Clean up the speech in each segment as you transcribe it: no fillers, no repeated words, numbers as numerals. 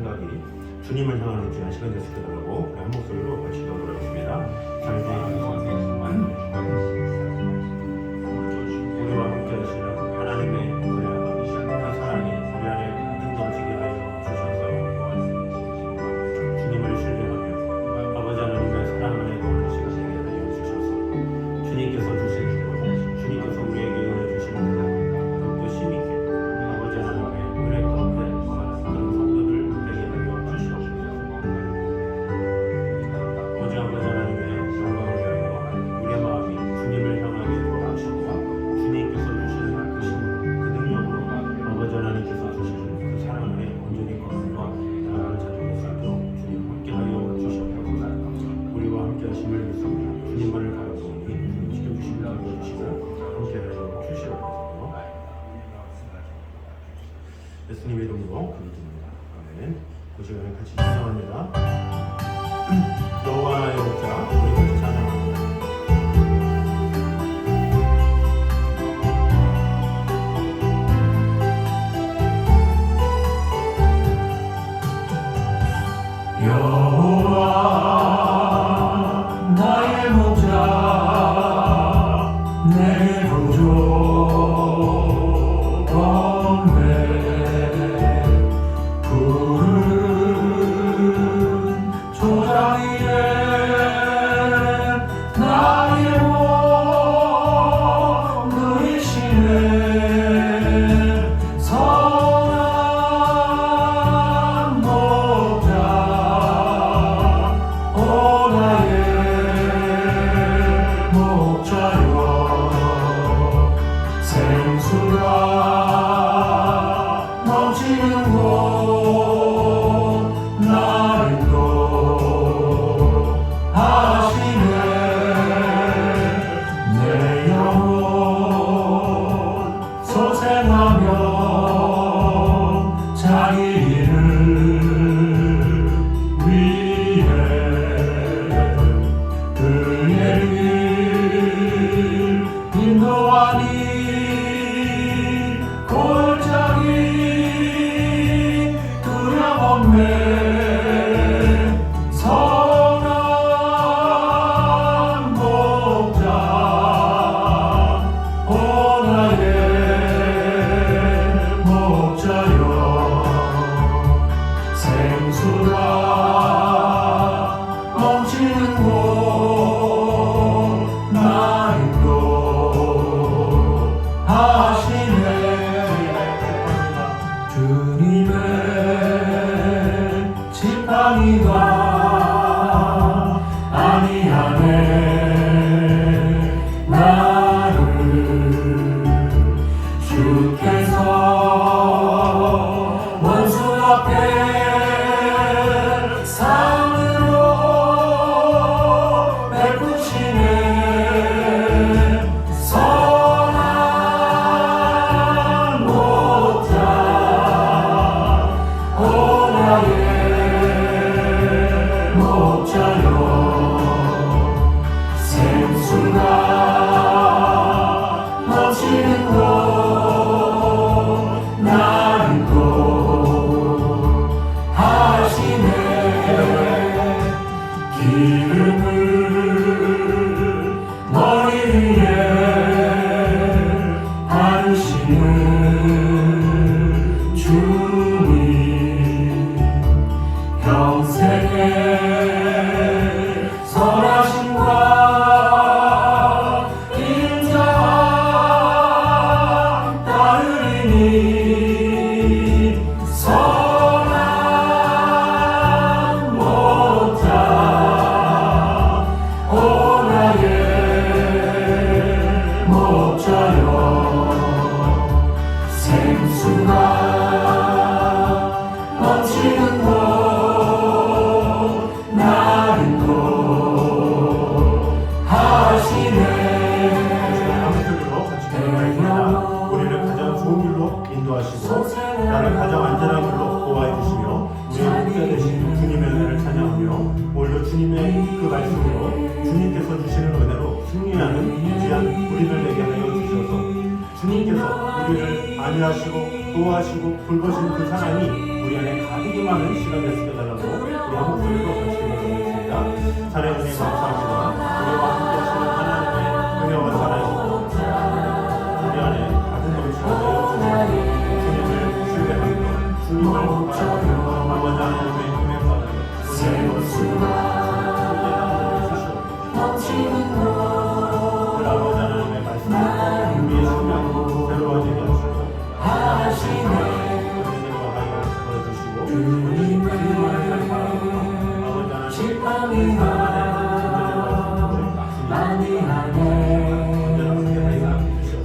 생각이 주님을 향하는 귀한 시간 됐을 거라고 한 목소리로 같이 기도하도록 하겠습니다. 우리와 함께 하시는 하나님의 은혜와 그 사랑이 우리 안에 가득 넘치게 하여 주셔서 주님을 신뢰하며 아버지 하나님의 사랑 안에 거하는 시간 되게 하여 주셔서 주님께서 주시는 것, 주님께서 우리에게 은혜 주시는 것 더욱더 힘있게 아버지 하나님의 은혜 가운데 거하는 그런 성도들 되게 하여 주시옵소서. 오직 아버지 하나님의 영광을 위하여 우리의 마음이 주님을 향하게 도와주시고 주님께서 주시는 그 힘, 그 능력으로 아버지 하나님께서 주시는 그 사랑 안에 온전히 거하며 나아가는 자녀될 수 있도록 주님 함께하여 주시옵소서. 우리와 함께 하심을 믿습니다. 주님만을 바라보니 주님 지켜주시고 알려주시고 함께하여 주시옵소서. 예수님의 이름으로 기도드립니다. 아멘. 그 시간에 같이 찬양합니다. 여호와의 목자 우리 같이 찬양합니다. 여호와 나의 목자 내게 부족 없네. 푸른 초장 위에 나의 몸 누이시네. 선한 목자 오 나의 목자여 생수가 넘치는 곳 나를 인도하시네. 내 영혼 소생하며 자기 일을 위해 그의 길 인도하니 골짜기 두려움에 선한 목자 오 나의 목자여 생수가 넘치는 곳 나 인도하시네. 주님의 지팡이가 아니하네. 나를 주께서 원수 앞에 상으로 베푸시네. 선한 목자 오 나의 목자여 생수가 넘치는 곳 나를 인도하시네. 기름을 머리 위에 바르시는 주님 평생의 선하심과 인자가 따르리니 선한 목자 오 나의 목자여 생수가 넘치는 곳 나를 인도하시네. 아무쪼록 같이 기도하겠습니다. 우리를 가장 좋은 길로 인도하시고 나를 가장 안전한 길로 보호해 주시며 우리의 목자 되신 주님의 은혜를 찬양하며 오늘도 주님의 그 말씀으로 주님께서 주시는 은혜로 승리하는 귀한 우리들 되게 하여 주셔서 주님께서 우리를 안위하시고 보호하시고 돌보시는 그 사랑이 우리 안에 가득히 많은 시간 시간 됐을 때 달라고 우리 한국 분들도 같이 기도드리겠습니다. 찬양 은혜 감사합니다. 우리와 함께 하시는 하나님의 은혜와 살아계시고 우리 안에 가득 넘치는 주님을 신뢰하며 주님을 바라보며 아버지 하나님의 은혜와 새로운 수가 넘치는 곳 아버지 하나님의 말씀을 우리의 생명 새로워지게 하시고 은혜와 하여 보여주시고 주님을 아버지 하나님 실망이나 많이 하네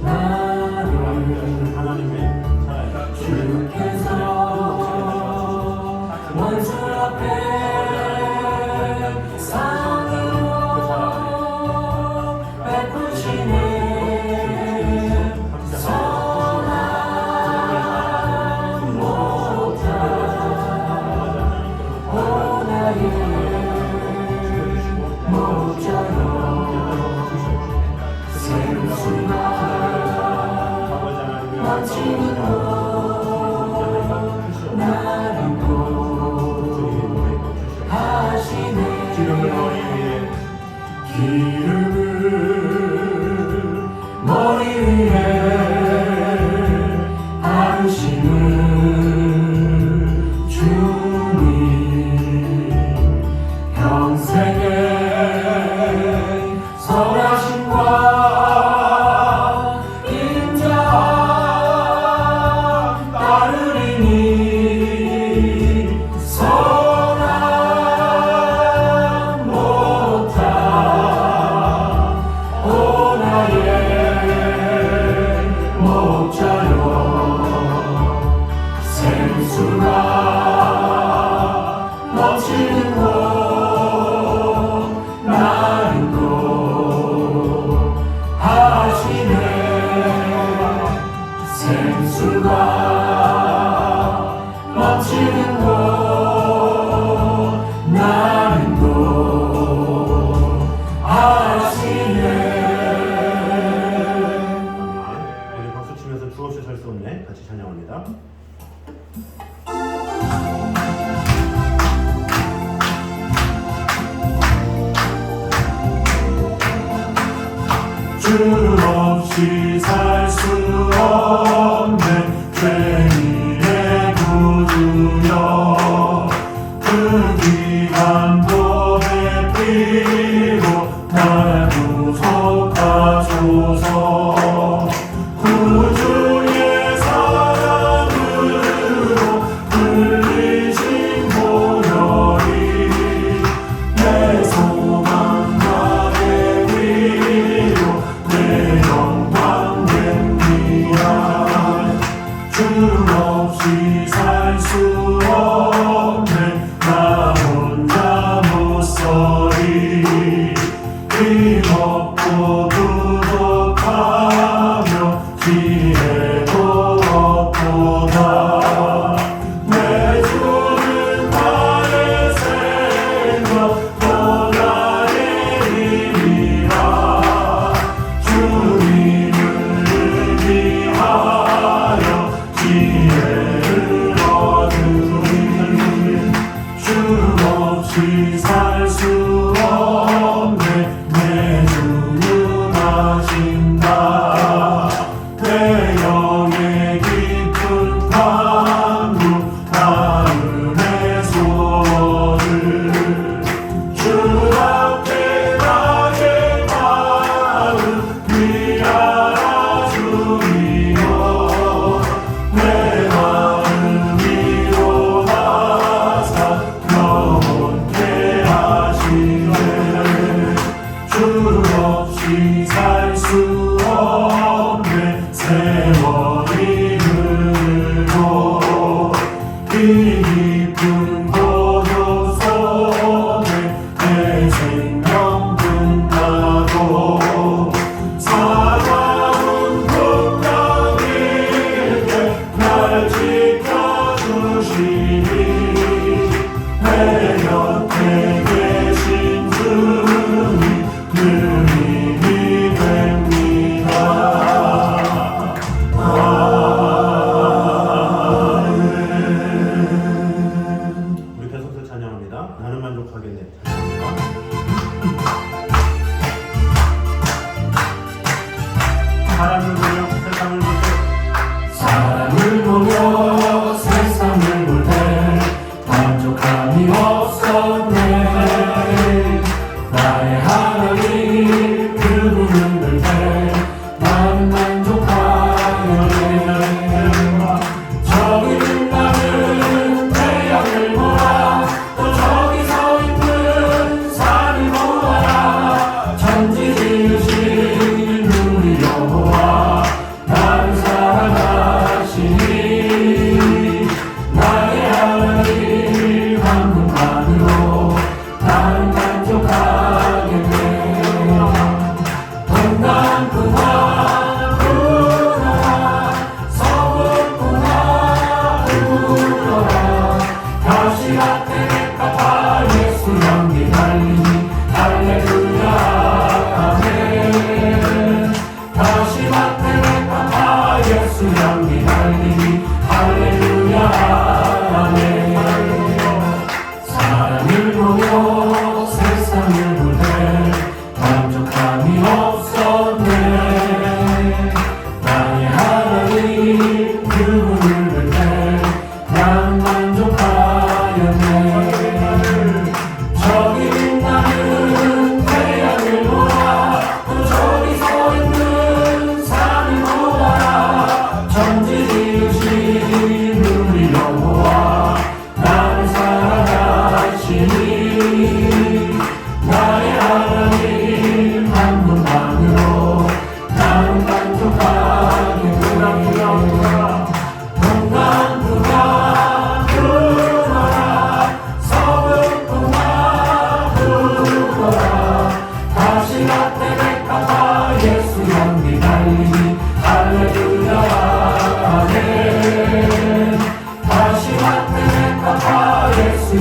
나를 하나님의 사랑 주께서 원수 앞에 상으로 베푸시네 기름을 머리 위에 기름을 머리 위에 바르시는 주님 평생의 선하심과 인자함 따르리니 선한 못한 오나의 목자여 생수가 넘치는 곳 나는 곳 하시네 생수가 넘치는 곳 나는 곳 하시네. 우리 박수 치면서 주 없이 살 수 없네 같이 찬양합니다. 주 없이 살 수 없는 죄인의 구주여 그 기간도 베끼고 날 구속하소서 구주의 사랑으로 불리신 보혈이 내 소망과 내 위로 내 영광 됩니다. 주 없이 살 수 없네 나 혼자 못 서리 힘없고 부족하며 지혜도 없도다 내 주는 나의 생명 또 나의 힘이라 주님을 위하여 지혜를 얻으리 주 없이 살 수 없네 내 주는 하신다 내 영의 깊은 강구 나음의 소원을 주 앞에 나의 마음 위하라 주이여 내 마음 위로하사 영원케 하시네 주 없이 살 수 없네 세월이 흐르고 이 깊은 고요 속에 내 생명 끝나도 사과운 풍랑 위에 날 지켜주시니 내 곁에 계신 주님 늘 힘이 됩니다. 아멘. 우리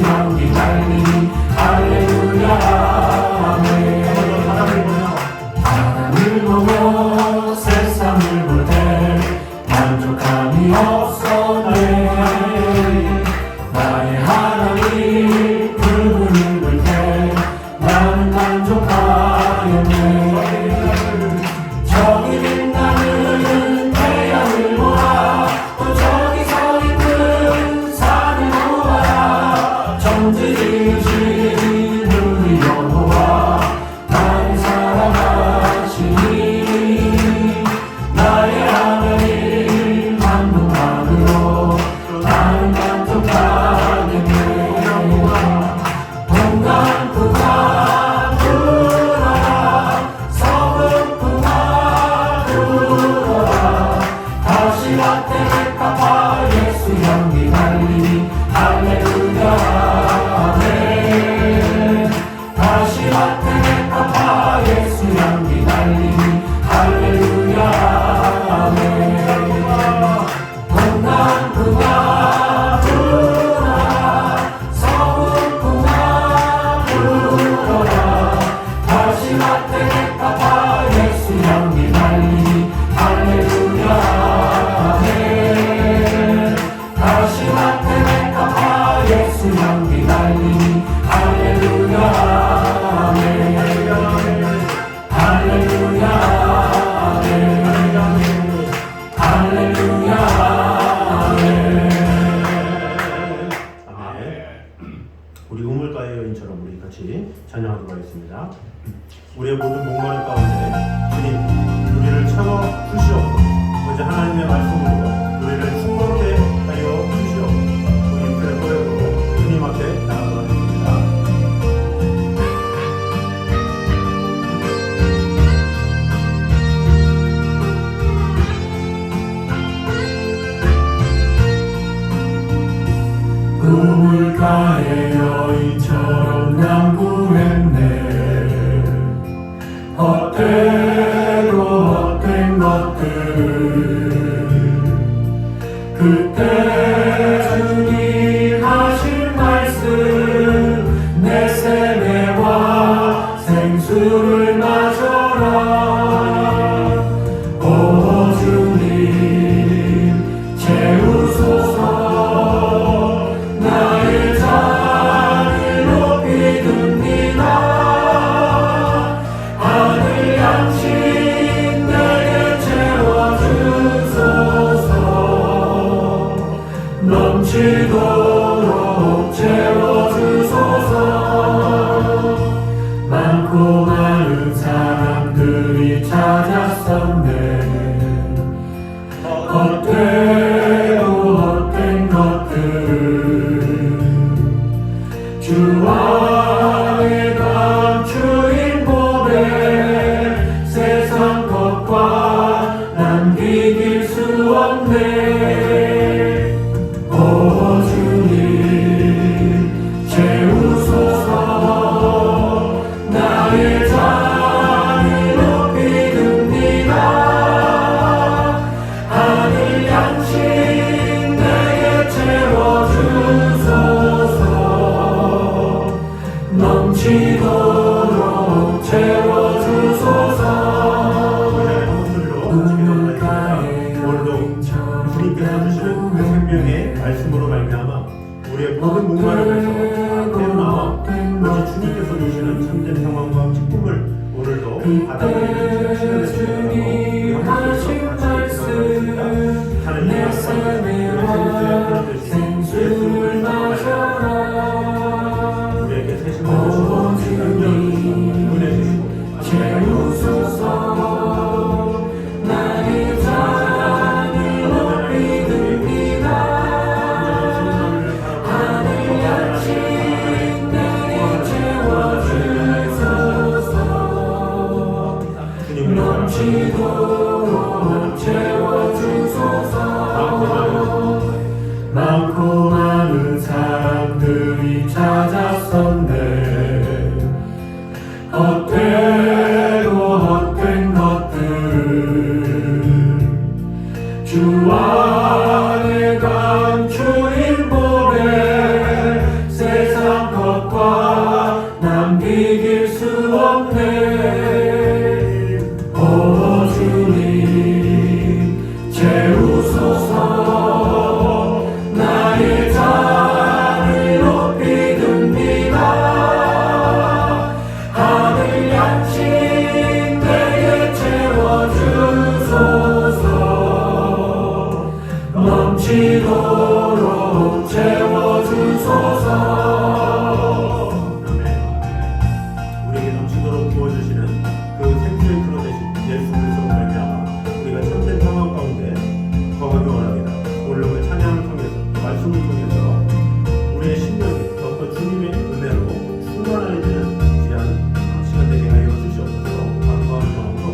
향기 달리니 할렐루야 아멘. 하나님을 보며 세상을 볼 때 만족함이 없었네. 나의 하나님 그분을 볼 때 나는 만족하였네. 저기 빛나는 태양을 보아 또 저기 서 있는 산을 보아라. 정지 지으신 우리 여호와 나를 사랑하시니 나의 하나님 한 분만으로 나는 만족하겠네. 동강풍아 불어라 서북풍아 불어라 다시 밭에 백합화 예수 향기 달리니 할렐루야 아멘. 다시 밭에 백합화 예수 향기 달리니 할렐루야 아멘. 동남풍아 불어라 서북풍아 불어라 다시 밭에 백합화 예수 향기 달리니 할렐루야 아멘. 다시 밭에 백합화 예수 향기 달리니 할렐루야 아멘. 할렐루야 아멘. 할렐루야 아멘. 아멘. 우리 우물가의 여인처럼 우리 같이 찬양하도록 하겠습니다. 우리의 모든 목마른 가운데 주님 우리를 채워 주시옵소서. 이제 하나님의 말씀으로 우리를 충만케 하여 주시옵소서. 우리 그의 고백으로 주님 앞에 나아가겠습니다. 우물가의 여인처럼 난 구했네. 헛되고 헛된 것들 그때 주님 하신 말씀 내 세매와 생수를 마셔라. 오 주님 채우소서. 나의 잔을 높이 듭니다. 하늘 양식 내게 채워주소서. 넘치도록 채워주소서. 많고 많은 사람들이 찾았었네. 헛되고 헛된 것들 주 안에 감추인 보배 세상 것과 난 비길 수 없네. 오 주님 채우소서. 나의 잔을 높이 듭니다. 하늘 양식 내게 채워주소서. 넘치도록 채워주소서. 우물가의 오늘도 주님께서 주시는 그 생명의 말씀으로 말미암아 우리의 모든 목마름에서 태어나와 오직 주님께서 주시는 참된 평안과 기쁨을 오늘도 받아들이는 시간을 주님이 하신 말씀 내 삶과 생수를 마셔라. 우리에게 세심을 주시고 은혜 주시고 채우소서. 나의 잔을 높이 듭니다. 하늘 양식 내게 채워주소서. 넘치도록 채워주소서. 주소서. 아멘. 우리에게 넘치도록 부어주시는 그 생수의 근원 되신 예수 그리스도로 말미암아 우리가 참된 평안 가운데 거하기 원합니다. 오늘 그 찬양을 통해서 말씀을 통해서 우리의 심령이 더욱더 주님의 은혜로 충만해지는 귀한 시간 되게 하여 주시옵소서. 감사하는 마음으로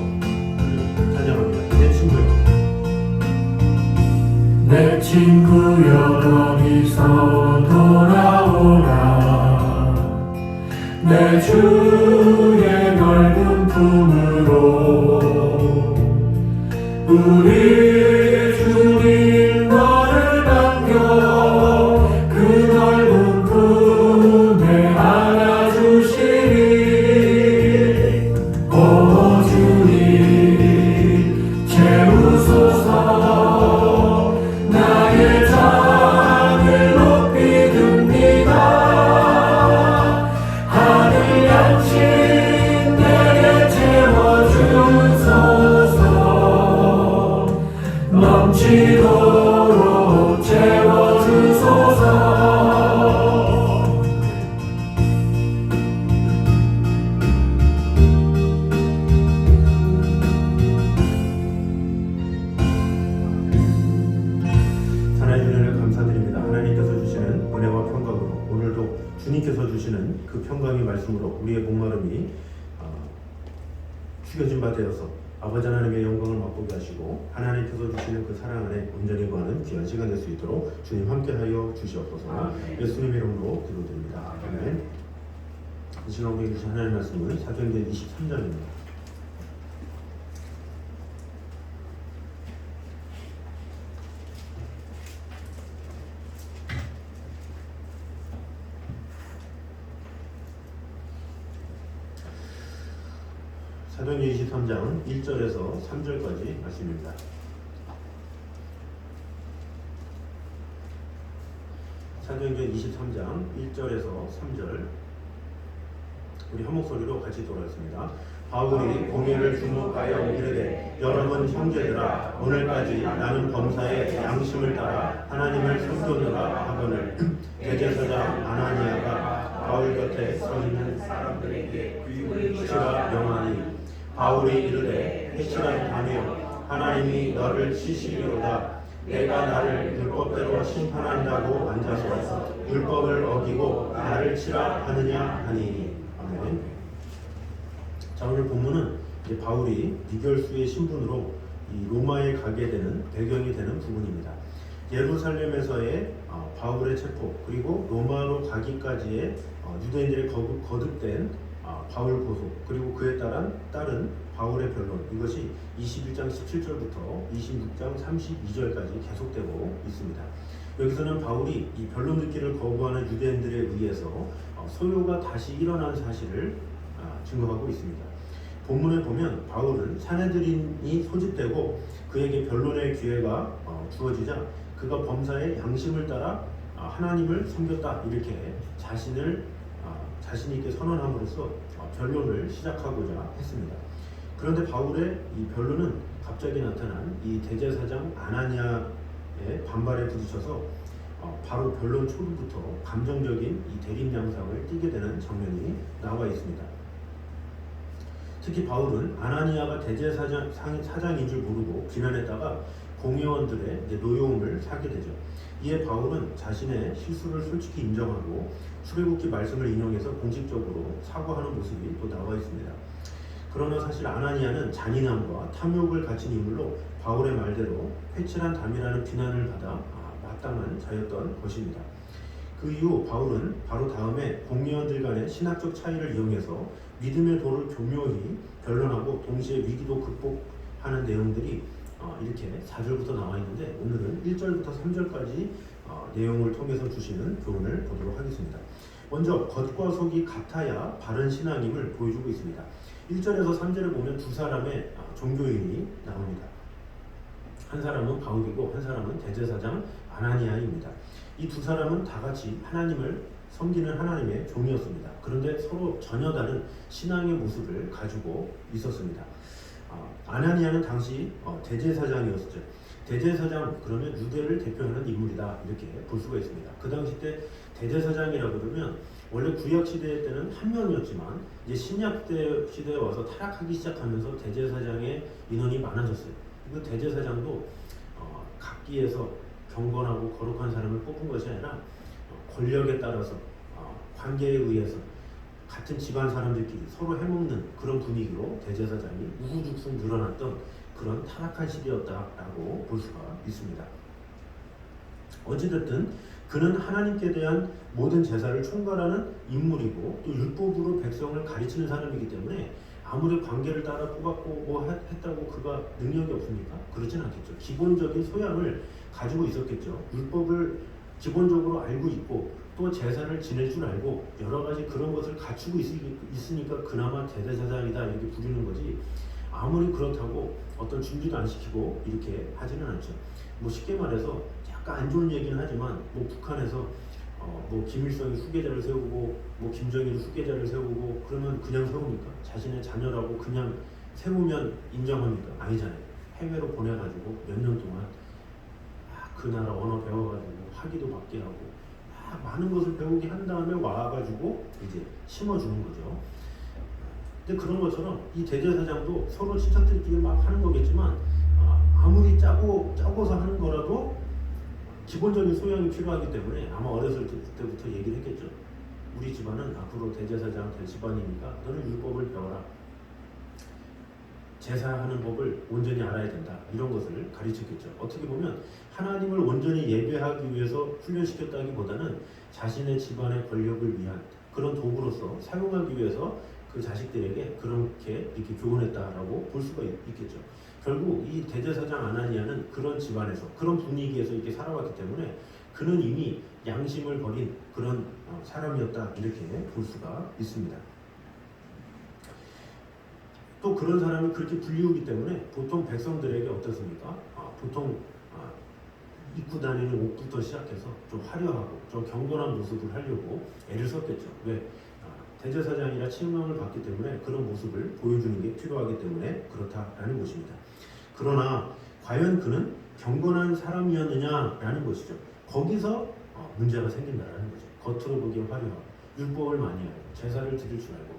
찬양합니다. 내 친구여, 내 친구여 거기서 돌아오라. 내 주의 넓은 품으로 우리 주님 너를 반겨 그 넓은 품에 안아주시리. 오 주님 채우소서. 나의 잔을 높이 듭니다. 하늘 양식 내게 채워주소서. 넘치도록 채워주소서. 하나님 은혜를 감사드립니다. 하나님께서 주시는 은혜와 평강으로 오늘도 주님께서 주시는 그 평강의 말씀으로 우리의 목마름이 축여진 바 되어서 아버지 하나님의 영광을 맛보게 하시고 하나님께서 주시는 그 사랑 안에 온전히 거하는 귀한 시간 될 수 있도록 주님 함께하여 주시옵소서. 예수님의 이름으로 기도드립니다. 아멘. 이 시간 우리에게 주신 하나님의 말씀은 사도행전 23장입니다. 사도행전 23장 1절에서 3절까지 말씀입니다. 사도행전 23장 1절에서 3절 우리 한 목소리로 같이 돌아왔습니다. 바울이 공회를 주목하여 이르되 여러분 형제들아 오늘까지 나는 범사의 양심을 따라 하나님을 섬기노라 하거늘 대제사장 아나니아가 바울 곁에 서 있는 사람들에게 시가 명하니 바울이 이르되 회칠한 자매여 하나님이 너를 치시리로다. 내가 나를 율법대로 심판한다고 앉아서 율법을 어기고 나를 치라 하느냐 하니. 아멘. 자, 오늘 본문은 이제 바울이 미결수의 신분으로 이 로마에 가게 되는 배경이 되는 부분입니다. 예루살렘에서의 바울의 체포 그리고 로마로 가기까지의 유대인들의 거듭된 바울 고소 그리고 그에 따른 바울의 변론 이것이 21장 17절부터 26장 32절까지 계속되고 있습니다. 여기서는 바울이 이 변론 듣기를 거부하는 유대인들에 의해서 소요가 다시 일어난 사실을 증거하고 있습니다. 본문에 보면 바울은 사내들인이 소집되고 그에게 변론의 기회가 주어지자 그가 범사의 양심을 따라 하나님을 섬겼다 이렇게 자신 있게 선언함으로써 변론을 시작하고자 했습니다. 그런데 바울의 이 변론은 갑자기 나타난 이 대제사장 아나니아의 반발에 부딪혀서 바로 변론 초부부터 감정적인 이 대립 양상을 띠게 되는 장면이 나와 있습니다. 특히 바울은 아나니아가 대제사장인 줄 모르고 비난했다가 공회원들의 노여움을 사게 되죠. 이에 바울은 자신의 실수를 솔직히 인정하고 출애굽기 말씀을 인용해서 공식적으로 사과하는 모습이 또 나와 있습니다. 그러나 사실 아나니아는 잔인함과 탐욕을 가진 인물로 바울의 말대로 회칠한 담이라는 비난을 받아 마땅한 자였던 것입니다. 그 이후 바울은 바로 다음에 공회원들 간의 신학적 차이를 이용해서 믿음의 도를 교묘히 변론하고 동시에 위기도 극복하는 내용들이 이렇게 4절부터 나와 있는데 오늘은 1절부터 3절까지 내용을 통해서 주시는 교훈을 보도록 하겠습니다. 먼저 겉과 속이 같아야 바른 신앙임을 보여주고 있습니다. 1절에서 3절을 보면 두 사람의 종교인이 나옵니다. 한 사람은 바울이고 한 사람은 대제사장 아나니아입니다. 이 두 사람은 다 같이 하나님을 섬기는 하나님의 종이었습니다. 그런데 서로 전혀 다른 신앙의 모습을 가지고 있었습니다. 아나니아는 당시 대제사장이었죠. 대제사장 그러면 유대를 대표하는 인물이다 이렇게 볼 수가 있습니다. 그 당시 때 대제사장이라고 그러면 원래 구약 시대 때는 한 명이었지만 이제 신약 시대에 와서 타락하기 시작하면서 대제사장의 인원이 많아졌어요. 그 대제사장도 각기에서 경건하고 거룩한 사람을 뽑은 것이 아니라 권력에 따라서 관계에 의해서 같은 집안 사람들끼리 서로 해먹는 그런 분위기로 대제사장이 우후죽순 늘어났던 그런 타락한 시대였다라고 볼 수가 있습니다. 어찌됐든 그는 하나님께 대한 모든 제사를 총괄하는 인물이고 또 율법으로 백성을 가르치는 사람이기 때문에 아무리 관계를 따라 뽑았고 뭐 했다고 그가 능력이 없습니까? 그렇진 않겠죠. 기본적인 소양을 가지고 있었겠죠. 율법을 기본적으로 알고 있고 또 제사를 지낼 줄 알고 여러 가지 그런 것을 갖추고 있으니까 그나마 대제사장이다 이렇게 부르는 거지, 아무리 그렇다고 어떤 준비도 안 시키고 이렇게 하지는 않죠. 뭐 쉽게 말해서 약간 안 좋은 얘기는 하지만 뭐 북한에서 뭐 김일성이 후계자를 세우고 뭐 김정일이 후계자를 세우고 그러면 그냥 세웁니까? 자신의 자녀라고 그냥 세우면 인정합니까? 아니잖아요. 해외로 보내가지고 몇 년 동안 그 나라 언어 배워가지고 학위도 받게 하고 많은 것을 배우게 한 다음에 와가지고 이제 심어주는 거죠. 근데 그런 것처럼 이 대제사장도 서로 친척들끼리 막 하는 거겠지만 아무리 짜고서 하는 거라도 기본적인 소양이 필요하기 때문에 아마 어렸을 때부터 얘기를 했겠죠. 우리 집안은 앞으로 대제사장 될 집안이니까 너는 율법을 배워라. 제사하는 법을 온전히 알아야 된다. 이런 것을 가르쳤겠죠. 어떻게 보면 하나님을 온전히 예배하기 위해서 훈련시켰다기보다는 자신의 집안의 권력을 위한 그런 도구로서 사용하기 위해서 그 자식들에게 그렇게 이렇게 교훈했다라고 볼 수가 있겠죠. 결국 이 대제사장 아나니아는 그런 집안에서 그런 분위기에서 이렇게 살아왔기 때문에 그는 이미 양심을 버린 그런 사람이었다 이렇게 볼 수가 있습니다. 또 그런 사람이 그렇게 불리우기 때문에 보통 백성들에게 어떻습니까? 보통 입고 다니는 옷부터 시작해서 좀 화려하고 좀 경건한 모습을 하려고 애를 썼겠죠. 왜? 대제사장이라 칭명을 받기 때문에 그런 모습을 보여주는 게 필요하기 때문에 그렇다라는 것입니다. 그러나 과연 그는 경건한 사람이었느냐라는 것이죠. 거기서 문제가 생긴다라는 거죠. 겉으로 보기에 화려하고 율법을 많이 알고 제사를 드릴 줄 알고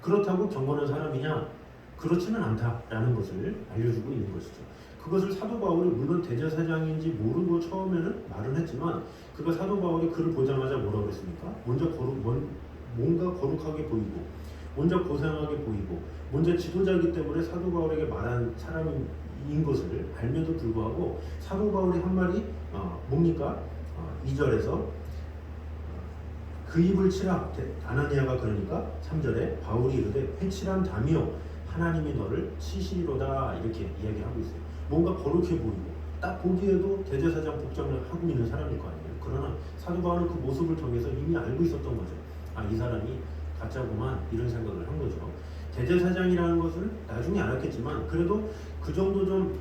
그렇다고 경건한 사람이냐? 그렇지는 않다라는 것을 알려주고 있는 것이죠. 그것을 사도 바울이 물론 대제사장인지 모르고 처음에는 말은 했지만 그가 사도 바울이 그를 보자마자 뭐라고 그랬습니까? 뭔가 거룩하게 보이고 먼저 고상하게 보이고 먼저 지도자이기 때문에 사도 바울에게 말한 사람인 것을 알면도 불구하고 사도 바울이 한 말이 뭡니까? 2절에서 그 입을 치라. 아나니아가 그러니까 3절에 바울이 이르되 회칠한 담이요 하나님이 너를 치시리로다 이렇게 이야기하고 있어요. 뭔가 거룩해 보이고 딱 보기에도 대제사장 복장을 하고 있는 사람일 거 아니에요. 그러나 사도 바울은 그 모습을 통해서 이미 알고 있었던 거죠. 이 사람이 가짜구만 이런 생각을 한 거죠. 대제사장이라는 것을 나중에 알았겠지만 그래도 그 정도 좀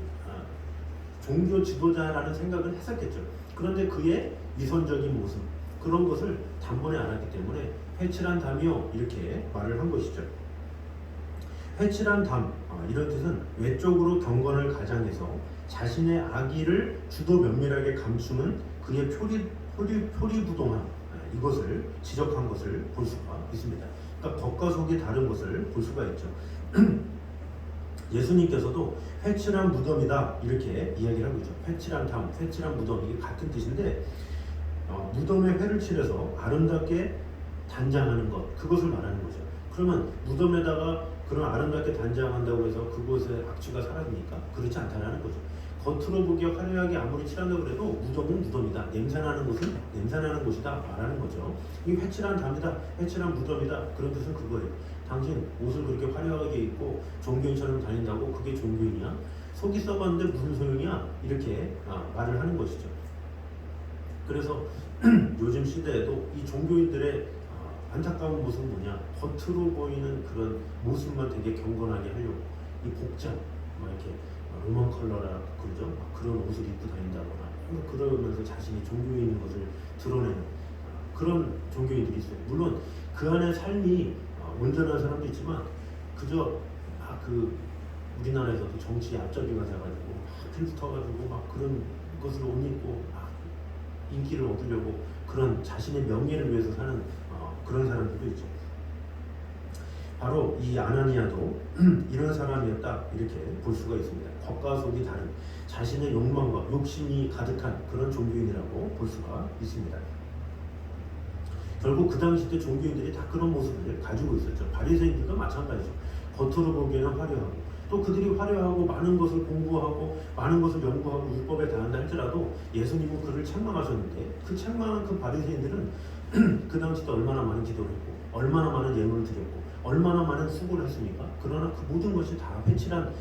종교 지도자라는 생각을 했었겠죠. 그런데 그의 위선적인 모습 그런 것을 단번에 알았기 때문에 회칠한 담이요 이렇게 말을 한 것이죠. 회칠한 담 이런 뜻은 외적으로 경건을 가장해서 자신의 악의를 주도 면밀하게 감추는 그의 표리부동함 이것을 지적한 것을 볼 수가 있습니다. 그러니까 겉과 속이 다른 것을 볼 수가 있죠. 예수님께서도 회칠한 무덤이다 이렇게 이야기를 하고 있죠. 회칠한 담, 회칠한 무덤 이게 같은 뜻인데 무덤에 회를 칠해서 아름답게 단장하는 것 그것을 말하는 거죠. 그러면 무덤에다가 그런 아름답게 단장한다고 해서 그곳에 악취가 사라집니까? 그렇지 않다라는 거죠. 겉으로 보기에 화려하게 아무리 칠한다고 해도 무덤은 무덤이다. 냄새나는 곳은 냄새나는 곳이다 말하는 거죠. 이 회칠한 담이다, 회칠한 무덤이다 그런 뜻은 그거예요. 당신 옷을 그렇게 화려하게 입고 종교인처럼 다닌다고 그게 종교인이야? 속이 썩었는데 무슨 소용이야? 이렇게 말을 하는 것이죠. 그래서 요즘 시대에도 이 종교인들의 안타까운 모습은 뭐냐? 겉으로 보이는 그런 모습만 되게 경건하게 하려고 이 복장 막 이렇게 로만 컬러라 그러죠. 그런 옷을 입고 다닌다거나 그러면서 자신이 종교인인 것을 드러내는 그런 종교인들이 있어요. 물론 그 안에 삶이 온전한 사람도 있지만 그저 그 우리나라에서도 정치에 앞잡이가 돼가지고 필수 터가지고 막 그런 것을 옷 입고 인기를 얻으려고 그런 자신의 명예를 위해서 사는 그런 사람들도 있죠. 바로 이 아나니아도 이런 사람이었다 이렇게 볼 수가 있습니다. 겉과 속이 다른 자신의 욕망과 욕심이 가득한 그런 종교인이라고 볼 수가 있습니다. 결국 그 당시 때 종교인들이 다 그런 모습을 가지고 있었죠. 바리새인들도 마찬가지죠. 겉으로 보기에는 화려하고 또 그들이 화려하고 많은 것을 공부하고 많은 것을 연구하고 율법에 다한다 할지라도 예수님은 그를 책망하셨는데 그 책망한 그 바리새인들은 그 당시 때 얼마나 많은 기도를 했고 얼마나 많은 예물을 드렸고 얼마나 많은 수고를 했습니까? 그러나 그 모든 것이 다 회칠한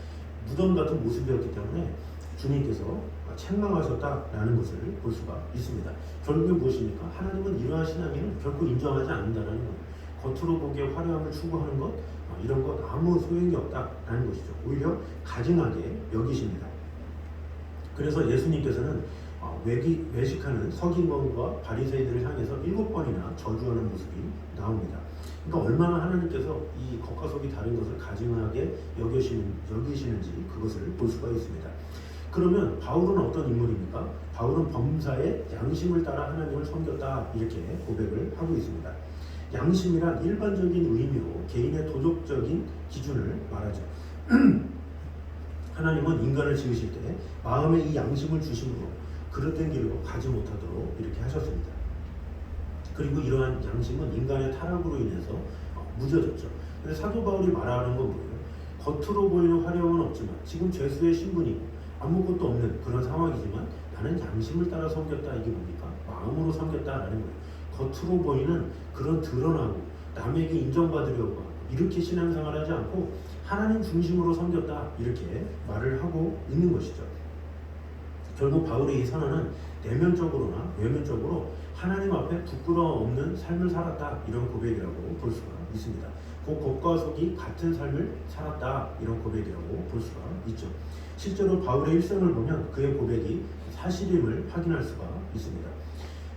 무덤 같은 모습이었기 때문에 주님께서 책망하셨다라는 것을 볼 수가 있습니다. 결국에 무엇입니까? 하나님은 이러한 신앙에는 결코 인정하지 않는다는 거예요. 겉으로 보기에 화려함을 추구하는 것 이런 것 아무 소용이 없다라는 것이죠. 오히려 가증하게 여기십니다. 그래서 예수님께서는 외식하는 서기관과 바리새인들을 향해서 7번이나 저주하는 모습이 나옵니다. 그러니까 얼마나 하나님께서 이 겉과 속이 다른 것을 가증하게 여기시는지 그것을 볼 수가 있습니다. 그러면 바울은 어떤 인물입니까? 바울은 범사의 양심을 따라 하나님을 섬겼다 이렇게 고백을 하고 있습니다. 양심이란 일반적인 의미로 개인의 도덕적인 기준을 말하죠. 하나님은 인간을 지으실 때 마음에 이 양심을 주심으로 그릇된 길로 가지 못하도록 이렇게 하셨습니다. 그리고 이러한 양심은 인간의 타락으로 인해서 무뎌졌죠. 근데 사도 바울이 말하는 건 뭐예요? 겉으로 보이는 화려함은 없지만 지금 죄수의 신분이고 아무것도 없는 그런 상황이지만 나는 양심을 따라 섬겼다. 이게 뭡니까? 마음으로 섬겼다라는 거예요. 겉으로 보이는 그런 드러나고 남에게 인정받으려고 하고 이렇게 신앙생활을 하지 않고 하나님 중심으로 섬겼다 이렇게 말을 하고 있는 것이죠. 결국 바울의 이 선언은 내면적으로나 외면적으로 하나님 앞에 부끄러움 없는 삶을 살았다 이런 고백이라고 볼 수가 있습니다. 그 겉과 속이 같은 삶을 살았다 이런 고백이라고 볼 수가 있죠. 실제로 바울의 일생을 보면 그의 고백이 사실임을 확인할 수가 있습니다.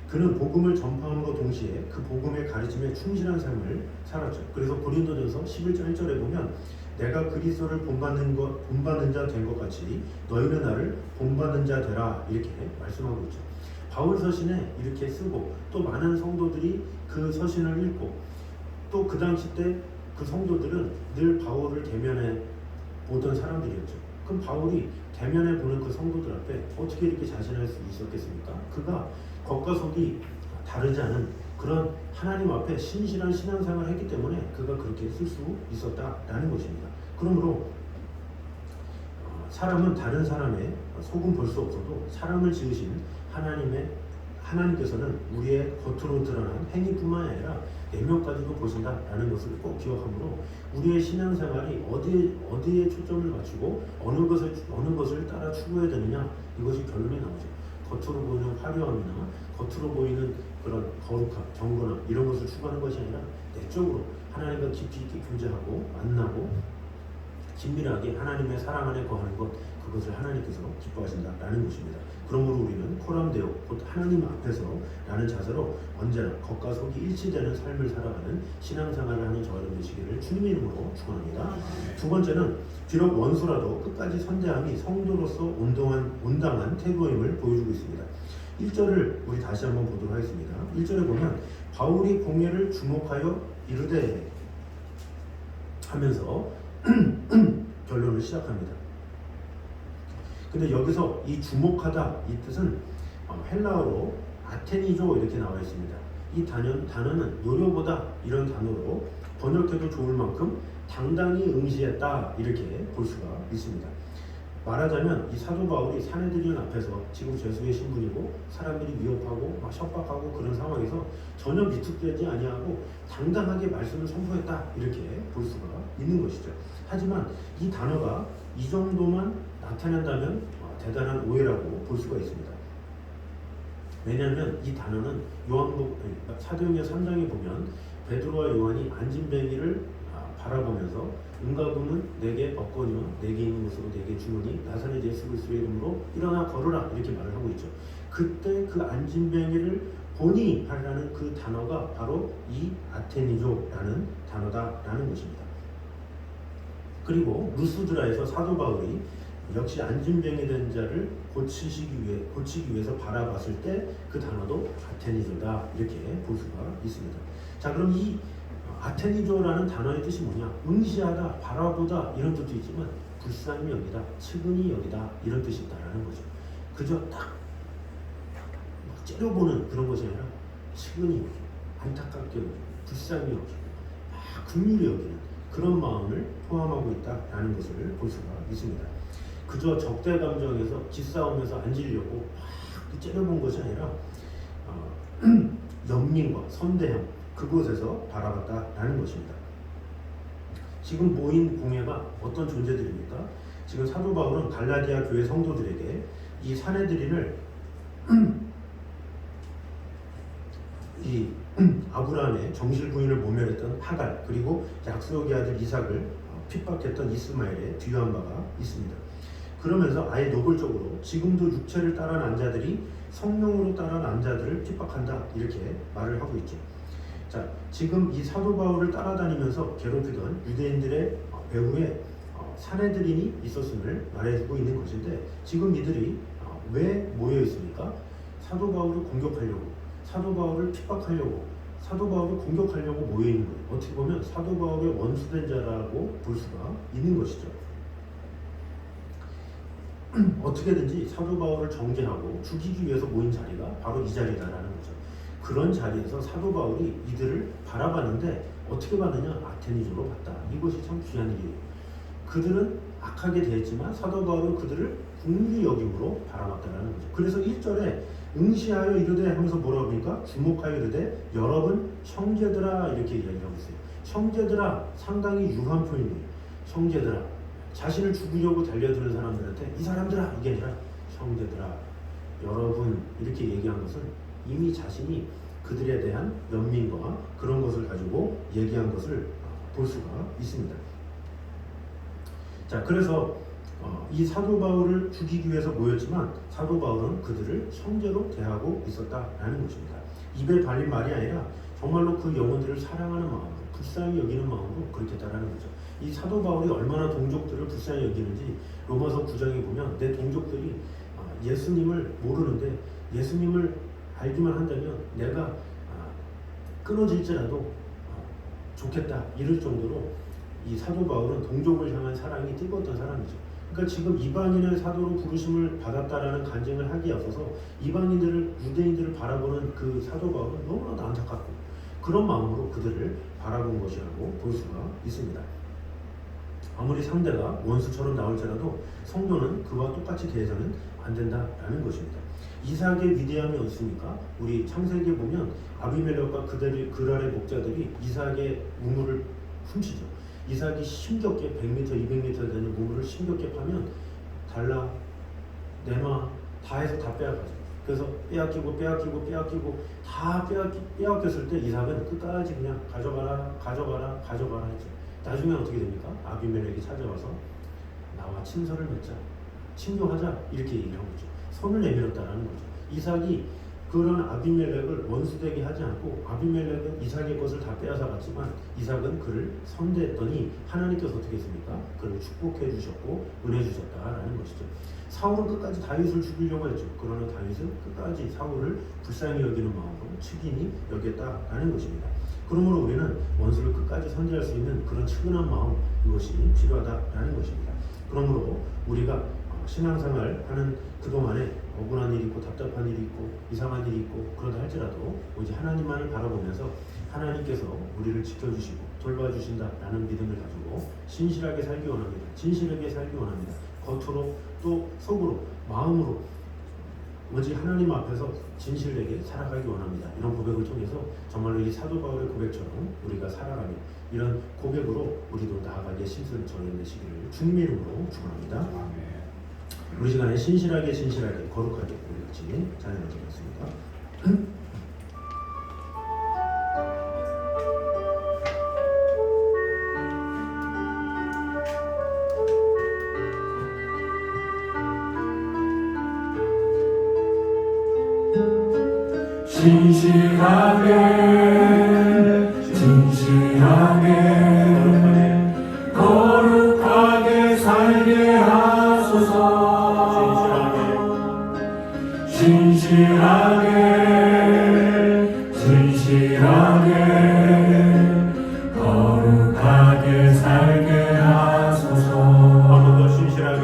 그는 복음을 전파함으로 동시에 그 복음의 가르침에 충실한 삶을 살았죠. 그래서 고린도전서 11장 1절에 보면 내가 그리스도를 본받는 자 된 것 같이 너희는 나를 본받는 자 되라 이렇게 말씀하고 있죠. 바울 서신에 이렇게 쓰고 또 많은 성도들이 그 서신을 읽고 또 그 당시 때 그 성도들은 늘 바울을 대면해 보던 사람들이었죠. 그럼 바울이 대면해 보는 그 성도들 앞에 어떻게 이렇게 자신할 수 있었겠습니까? 그가 겉과 속이 다르지 않은 그런 하나님 앞에 신실한 신앙생활을 했기 때문에 그가 그렇게 쓸 수 있었다라는 것입니다. 그러므로 사람은 다른 사람의 속은 볼 수 없어도 사람을 지으신 하나님께서는 우리의 겉으로 드러난 행위뿐만 아니라 내면까지도 보신다라는 것을 꼭 기억하므로 우리의 신앙생활이 어디에 초점을 맞추고 어느 것을 따라 추구해야 되느냐 이것이 결론이 나오죠. 겉으로 보이는 화려함이나 겉으로 보이는 그런 거룩함, 경건함 이런 것을 추구하는 것이 아니라 내적으로 하나님과 깊이 있게 교제하고 만나고 긴밀하게 하나님의 사랑 안에 거하는 것 그것을 하나님께서 기뻐하신다라는 것입니다. 그러므로 우리는 코람데오 곧 하나님 앞에서 라는 자세로 언제나 겉과 속이 일치되는 삶을 살아가는 신앙생활을 하는 저와 여러분 되시기를 주님의 이름으로 축원합니다. 두 번째는 비록 원수라도 끝까지 선대함이 성도로서 온당한 태도임을 보여주고 있습니다. 1절을 우리 다시 한번 보도록 하겠습니다. 1절에 보면 바울이 공예를 주목하여 이르되 하면서 결론을 시작합니다. 근데 여기서 이 주목하다 이 뜻은 헬라어로 아테니조 이렇게 나와 있습니다. 이 단어는 노려보다 이런 단어로 번역해도 좋을 만큼 당당히 응시했다 이렇게 볼 수가 있습니다. 말하자면 이 사도 바울이 사내들인 앞에서 지금 죄수의 신분이고 사람들이 위협하고 막 협박하고 그런 상황에서 전혀 비축되지 아니하고 당당하게 말씀을 선포했다 이렇게 볼 수가 있는 것이죠. 하지만 이 단어가 이 정도만 나타낸다면 대단한 오해라고 볼 수가 있습니다. 왜냐하면 이 단어는 사도행전 3장에 보면 베드로와 요한이 안진뱅이를 바라보면서 은가금은 내게 얻거니와 내게 있는 것으로 내게 주노니 나사렛 예수 그리스도의 이름으로 일어나 걸으라 이렇게 말을 하고 있죠. 그때 그 안진뱅이를 보니 하라는 그 단어가 바로 이 아테니조라는 단어다라는 것입니다. 그리고 루스드라에서 사도 바울이 역시 안진병이 된 자를 고치기 위해서 바라봤을 때 그 단어도 아테니조다 이렇게 볼 수가 있습니다. 자, 그럼 이 아테니조라는 단어의 뜻이 뭐냐? 응시하다, 바라보다 이런 뜻도 있지만 불쌍히 여기다, 측은히 여기다 이런 뜻이 있다라는 거죠. 그저 딱 째려보는 그런 것이 아니라 측은히 여기고, 안타깝게 여기고, 불쌍히 여기고, 막 긍휼히 여기는 그런 마음을 포함하고 있다라는 것을 볼 수가 있습니다. 그저 적대 감정에서 기싸움에서 앉으려고 막 째려본 것이 아니라 연민과 선대함 그곳에서 바라봤다라는 것입니다. 지금 모인 공회가 어떤 존재들입니까? 지금 사도 바울은 갈라디아 교회 성도들에게 이 사내들인을 이 아브라함의 정실 부인을 모멸했던 하갈, 그리고 약속의 아들 이삭을 핍박했던 이스마엘에 비유한 바가 있습니다. 그러면서 아예 노골적으로 지금도 육체를 따라난 자들이 성령으로 따라난 자들을 핍박한다 이렇게 말을 하고 있죠. 자, 지금 이 사도 바울을 따라다니면서 괴롭히던 유대인들의 배후에 사내들인이 있었음을 말해주고 있는 것인데, 지금 이들이 왜 모여 있습니까? 사도 바울을 공격하려고, 사도 바울을 핍박하려고, 사도 바울을 공격하려고 모여 있는 거예요. 어떻게 보면 사도 바울의 원수된 자라고 볼 수가 있는 것이죠. 어떻게든지 사도 바울을 정죄하고 죽이기 위해서 모인 자리가 바로 이 자리다라는 거죠. 그런 자리에서 사도 바울이 이들을 바라봤는데 어떻게 봤느냐? 아테니조로 봤다. 이것이 참 귀한 일이에요. 그들은 악하게 대했지만 사도 바울은 그들을 긍휼히 여김으로 바라봤다라는 거죠. 그래서 1절에 응시하여 이르되 하면서 뭐라고 합니까? 주목하여 이르되 여러분 형제들아 이렇게 이야기를 하고 있어요. 형제들아 상당히 유한 표현이에요. 형제들아, 자신을 죽이려고 달려드는 사람들한테 이 사람들아 이게 아니라 형제들아, 여러분 이렇게 얘기한 것은 이미 자신이 그들에 대한 연민과 그런 것을 가지고 얘기한 것을 볼 수가 있습니다. 자, 그래서 이 사도 바울을 죽이기 위해서 모였지만 사도 바울은 그들을 형제로 대하고 있었다라는 것입니다. 입에 발린 말이 아니라 정말로 그 영혼들을 사랑하는 마음으로, 불쌍히 여기는 마음으로 그렇게 했다라는 거죠. 이 사도 바울이 얼마나 동족들을 불쌍히 여기는지 로마서 9장에 보면 내 동족들이 예수님을 모르는데 예수님을 알기만 한다면 내가 끊어질지라도 좋겠다 이럴 정도로 이 사도 바울은 동족을 향한 사랑이 뜨거웠던 사람이죠. 그러니까 지금 이방인을 사도로 부르심을 받았다라는 간증을 하기에 앞서서 이방인들을, 유대인들을 바라보는 그 사도 바울은 너무나도 안타깝고 그런 마음으로 그들을 바라본 것이라고 볼 수가 있습니다. 아무리 상대가 원수처럼 나올지라도 성도는 그와 똑같이 대해서는 안 된다라는 것입니다. 이삭의 위대함이 어딨습니까? 우리 창세기에 보면 아비멜렉과 그 아래 목자들이 이삭의 우물을 훔치죠. 이삭이 힘겹게 100m, 200m 되는 우물을 힘겹게 파면 달라, 내놔 다 해서 다 빼앗가죠. 그래서 빼앗기고 다 빼앗겼을 때 이삭은 끝까지 그냥 가져가라 했죠. 나중에 어떻게 됩니까? 아비멜렉이 찾아와서 나와 친서를 맺자, 친교하자 이렇게 얘기를 한 거죠. 손을 내밀었다라는 거죠. 이삭이 그런 아비멜렉을 원수되게 하지 않고 아비멜렉은 이삭의 것을 다 빼앗아 갔지만 이삭은 그를 선대했더니 하나님께서 어떻게 했습니까? 그를 축복해 주셨고 은혜 주셨다라는 것이죠. 사울은 끝까지 다윗을 죽이려고 했죠. 그러나 다윗은 끝까지 사울을 불쌍히 여기는 마음으로 측인히 여겼다라는 것입니다. 그러므로 우리는 원수를 끝까지 선대할 수 있는 그런 측은한 마음, 이것이 필요하다라는 것입니다. 그러므로 우리가 신앙생활 하는 그동안에 억울한 일이 있고 답답한 일이 있고 이상한 일이 있고 그러다 할지라도 오직 하나님만을 바라보면서 하나님께서 우리를 지켜주시고 돌봐주신다라는 믿음을 가지고 신실하게 살기 원합니다. 진실하게 살기 원합니다. 겉으로 또 속으로 마음으로 오직 하나님 앞에서 진실되게 살아가기 원합니다. 이런 고백을 통해서 정말로 이 사도 바울의 고백처럼 우리가 살아가는 이런 고백으로 우리도 나아가게 신선을 전해내시기를 주님의 이름으로 축원합니다. 우리 시간에 신실하게 거룩하게 우리 같이 찬양하겠습니다. 진실하게 거룩하게 살게 하소서. 거룩하게 살게 하소서. 한 번 더 신실하게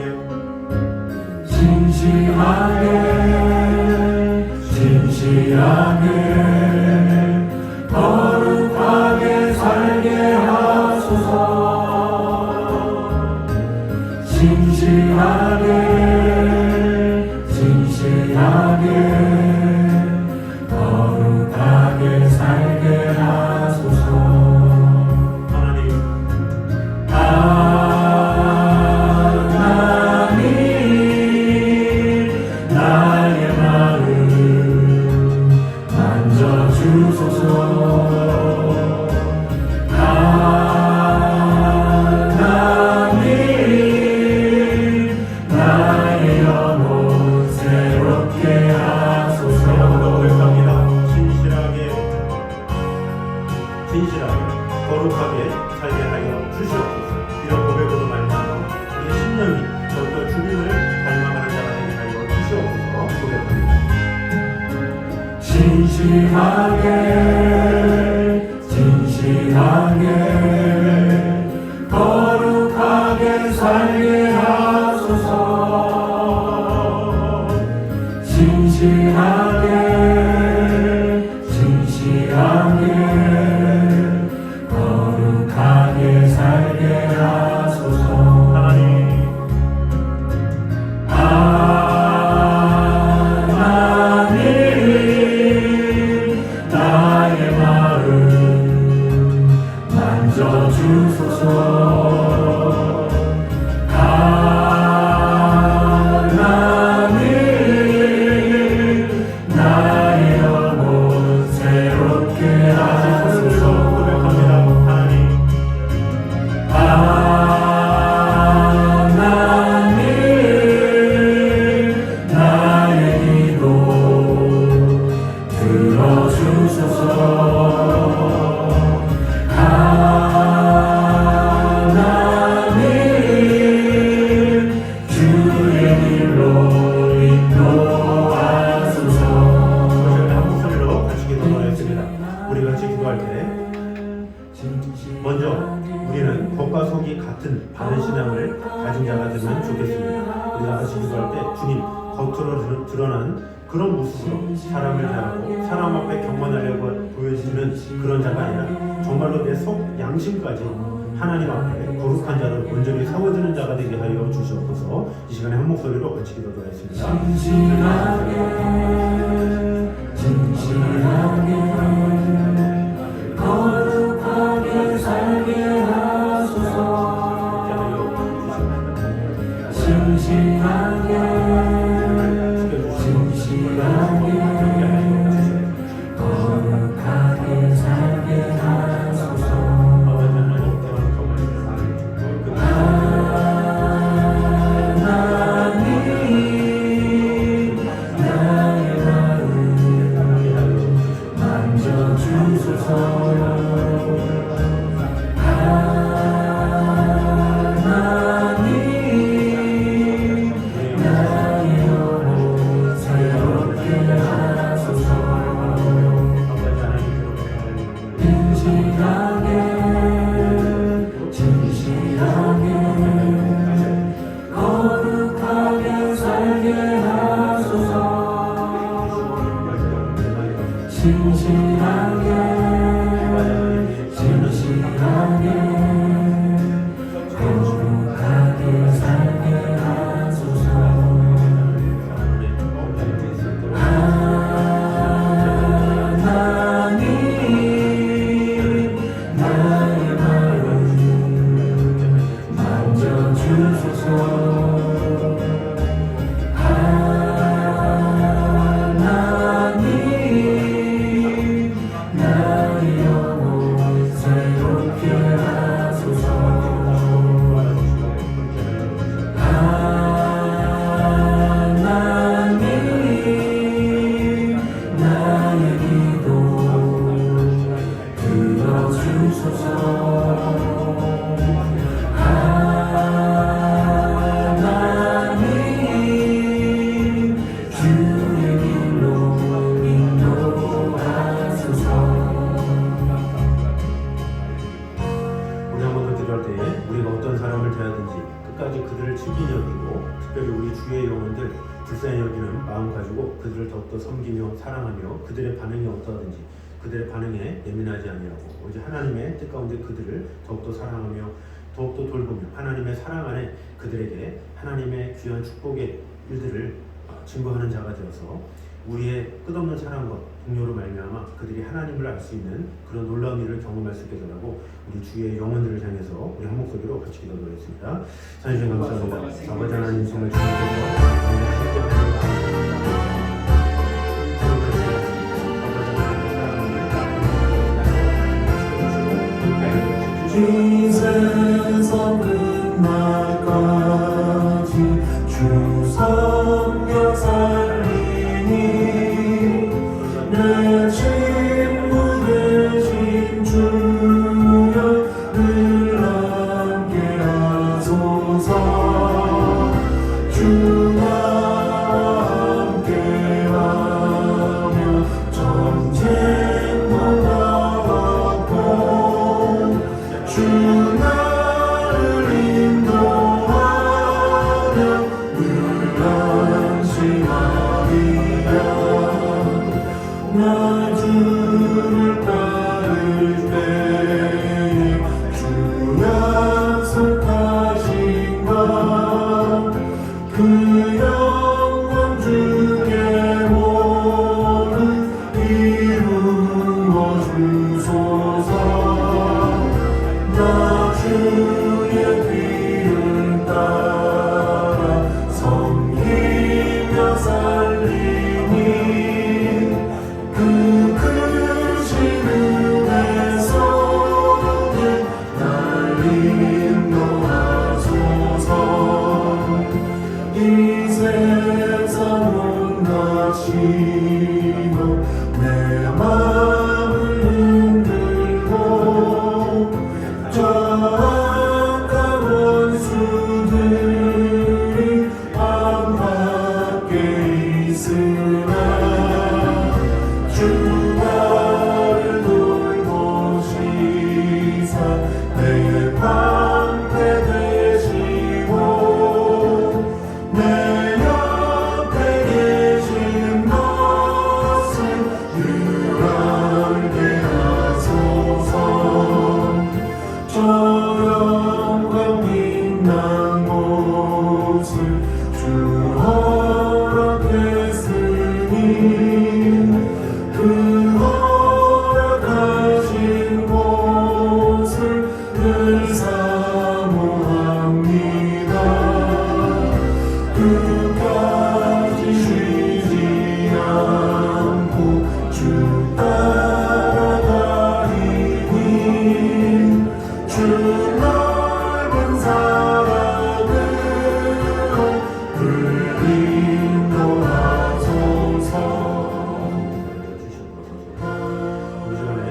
진실하게 거룩하게 살게 하소서. 진실하게 거룩하게 살게 하소서. 하나님 하나님 나의 마음 만져주소서. 하나님 나의 영혼 새롭게 하소서. 고백합니다. 진실하게 거룩하게 살게 하여 주시옵소서. 이런 고백으로 말미암아 우리의 신념이 더욱더 주님을 닮아가는 자가 되게 하여 주시옵소서. 고백합니다. 진실하게 거룩하게 살게 하소서. 진실하게 거룩하게 살게 하소서. 하나님 하나님 나의 마음 만져주소서. 하나님 나의 영혼 새롭게 하소서. 고백합니다. 하나님 하나님 나의 기도 들어주소서. 하나님 주의 길로 인도하소서. 한 목소리로 같이 기도하겠습니다. 우리 같이 기도할 때 먼저 우리는 겉과 속이 같은 바른 신앙을 가진 자가 되면 좋겠습니다. 우리가 같이 기도할 때 주님 겉으로 드러난 그런 모습으로 사람을 대하고 사람 앞에 경건하려고 보여지는 그런 자가 아니라 정말로 내 속 양심까지 하나님 앞에 거룩한 자로 온전히 세워지는 자가 되게 하여 주시옵소서. 이 시간에 한 목소리로 같이 기도하겠습니다. 진실하게 거룩하게 살게 하소서. 진실하게 거룩하게 살게 하소서. 하나님 나의 마음 만져주소서. 하나님 나의 영혼 새롭게 하소서. 진실하게 거룩하게 살게 하소서. 진실하게 거룩하게 살게 하소서. 하나님 나의 마음 만져주소서. 하나님 나의 영혼 새롭게 하소서. 하나님 나의 기도 들어주소서. 하나님 주의 길로 인도하소서. 영혼들 불쌍히 여기는 마음 가지고 그들을 더욱더 섬기며 사랑하며 그들의 반응이 어떠하든지 그들의 반응에 예민하지 아니하고 오직 하나님의 뜻 가운데 그들을 더욱더 사랑하며 더욱더 돌보며 하나님의 사랑 안에 그들에게 하나님의 귀한 축복의 일들을 증거하는 자가 되어서 우리의 끝없는 사랑과 동료로 말미암아 그들이 하나님을 알 수 있는 그런 놀라운 일을 경험할 수 있게 되라고 우리 주의 영혼들을 향해서 우리 한 목소리로 같이 기도드리겠습니다. 하나님 감사합니다. 아버지 하나님 정말 이 세상 끝날까지 주 섬겨 살리니 내 친구 되신 주여 늘 함께 하소서 주와 함께하며 전쟁도 나왔고 주 나를 인도하며 늘 안심하리라 나 주를 따를 때에 주 약속하신 것 그 영광 주께 모두 이루어 주소서 나 주의 뒤를 따라 섬기며 살리니 그 크신 은혜 속에 날 인도하소서 이 세상 온갖 시도 내 맘을 흔들고 저 악한 원수들이 안팎에 있으나 주 나를 돌보시사 내 방패 되시고 내 옆에 계신 것을 늘 알게 하소서 저 영광 빛난 곳을 주 허락했으니 그 허락하신 곳을 늘 사모합니다 끝까지 쉬지 않고 주 따라가리니 주 넓은 사랑으로 늘 인도하소서 우리 시간에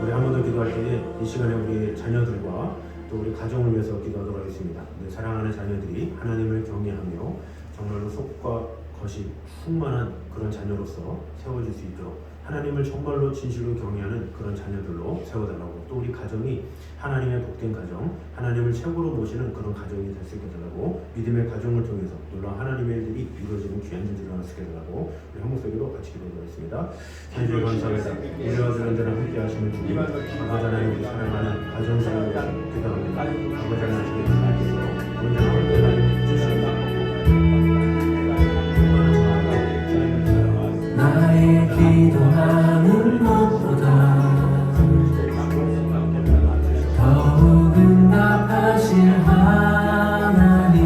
우리 한 번 더 기도할 때에 이 시간에 우리 자녀들과 또 우리 가정을 위해서 기도하도록 하겠습니다. 우리 사랑하는 자녀들이 하나님을 경외하며 정말로 속과 겉이 충만한 그런 자녀로서 세워질 수 있도록 하나님을 정말로 진실로 경외하는 그런 자녀들로 세워달라고 또 우리 가정이 하나님의 복된 가정 하나님을 최고로 모시는 그런 가정이 될 수 있게 달라고 믿음의 가정을 통해서 놀라운 하나님의 일들이 이루어지는 귀한 일들이 일어날 수 있게 달라고 우리 한 목소리로 같이 기도하겠습니다. 하나님 감사합니다. 우리와 언제나 함께 하시는 주님 아버지 하나님 우리 사랑하는 가정들을 위해서 기도합니다. 아버지 하나님 주님께서 언제나 함께 해주시옵소서. 나의 기도하는 것보다 더욱 응답하실 하나님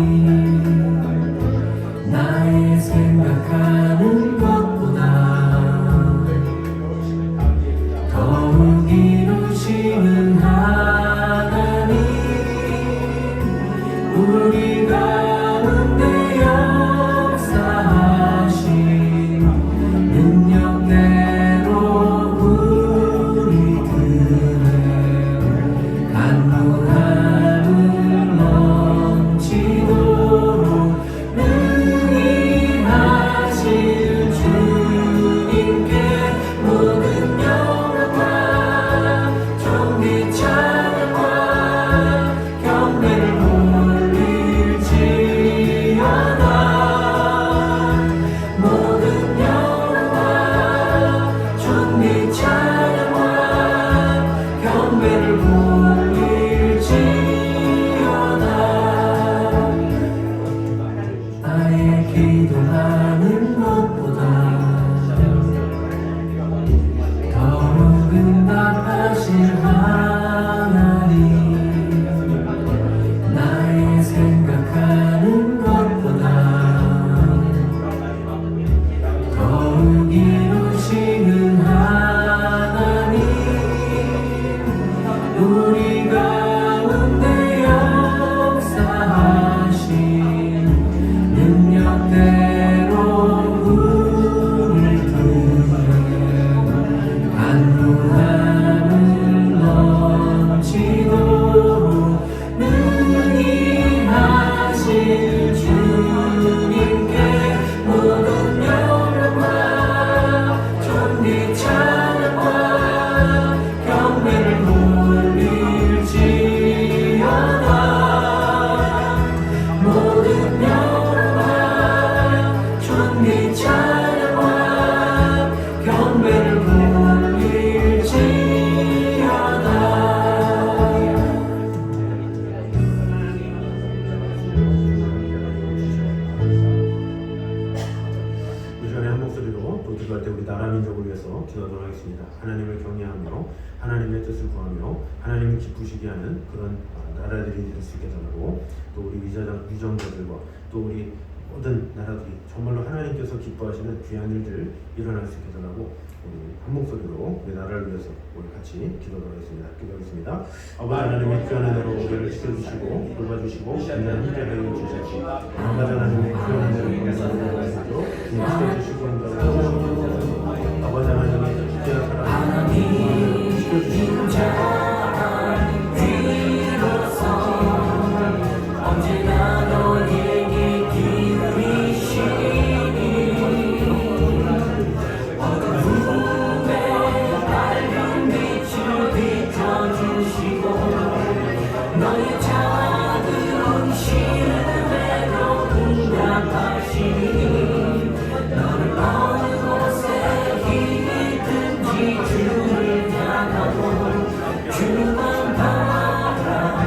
나의 생각하는 것보다 더욱 이루시는 하나님 우리 가운데 역사하신 능력대로 우리들의 간구함을 우리 가운데 역사하신 능력대로 우릴 두는 간구함을 넘치도록 능히 하실 주님께 모든 영광과 존귀 찬양과 경배를 돌릴지어다. 모든 영광과 존귀 찬양과 경배를 돌릴지어다. 이 시간에 한 목소리로 또 기도할 때 우리 나라 민족을 위해서 기도하도록 하겠습니다. 하나님을 경외하며 하나님의 뜻을 구하며 하나님을 기쁘시게 하는 그런 나라들이 될 수 있게 해달라고, 또 우리 유정자들과 또 우리 모든 나라들이 정말로 하나님께서 기뻐하시는 귀한 일들 일어날 수 있게 해달라고 우리 한 목소리로 우리 나라를 위해서 우리 같이 기도하도록 하겠습니다. 기도하겠습니다. 아버지 하나님의 귀한 은혜로 우리를 지켜주시고 돌봐주시고 안전한 힘들게 주시옵시고, 아버지 하나님의 귀한 은혜로 감사드리고 지켜주시고 아버지 하나님의 귀한 사랑 지켜주시고 언제나 너에게 기울이시니 어두움에 밝은 빛을 비춰주시고 너의 작은 시름에도 응답하시니 너를 어느 곳에 있든지 주를 향하고 주만 바라볼지라.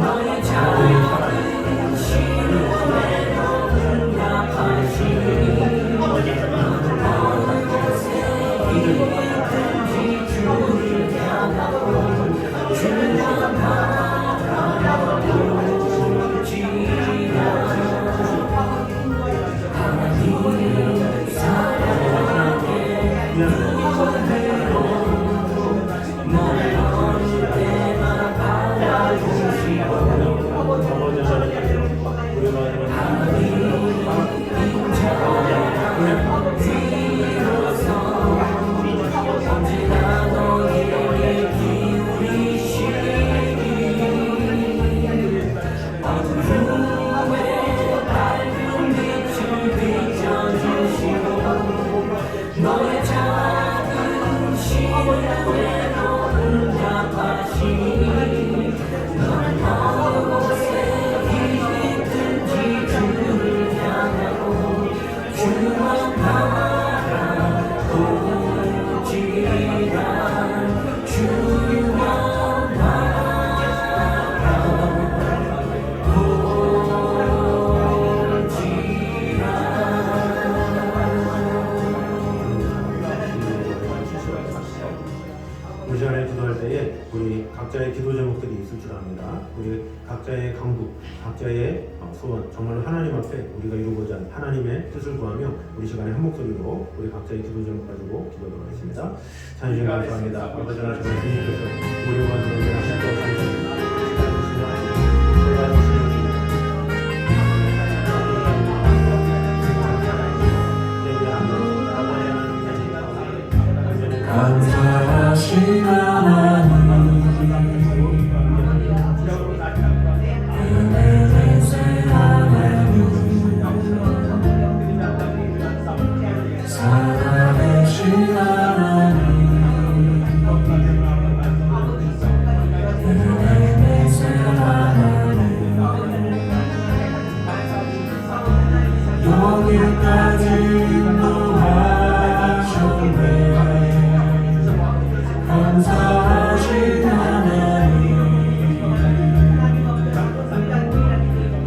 너의 작은 시름에도 응답하시니 어느 곳에 있든지 주를 향하고 주만 바라볼지라. 하나님 사랑에 너를 어느 때나 바라보시고 하나님 인자가 비로소 언제나 너에게 기울이시니 어두움에 밝은 빛을 비춰주시고 너의 작은 시름에도 응답하시니 너는 어느 곳에 있든지 주를 향하고 주만 바라볼지라. 주만 우리 시간에 기도할 때에 우리 각자의 기도 제목들이 있을 줄 압니다. 우리 각자의 강구, 각자의 소원, 정말로 하나님 앞에 우리가 이루고자 하는 하나님의 뜻을 구하며 우리 시간에 한 목소리로 우리 각자의 기도 제목 가지고 기도하도록 하겠습니다. 찬양 감사합니다. 아버지 하나님 주님께서 우리와 너희를 하나님께 하시옵소서. 감사하신 하나님 에베네셀 하나님 살아계신 하나님 에베네셀 하나님 여기까지 인도하셨네 감사하신 하나님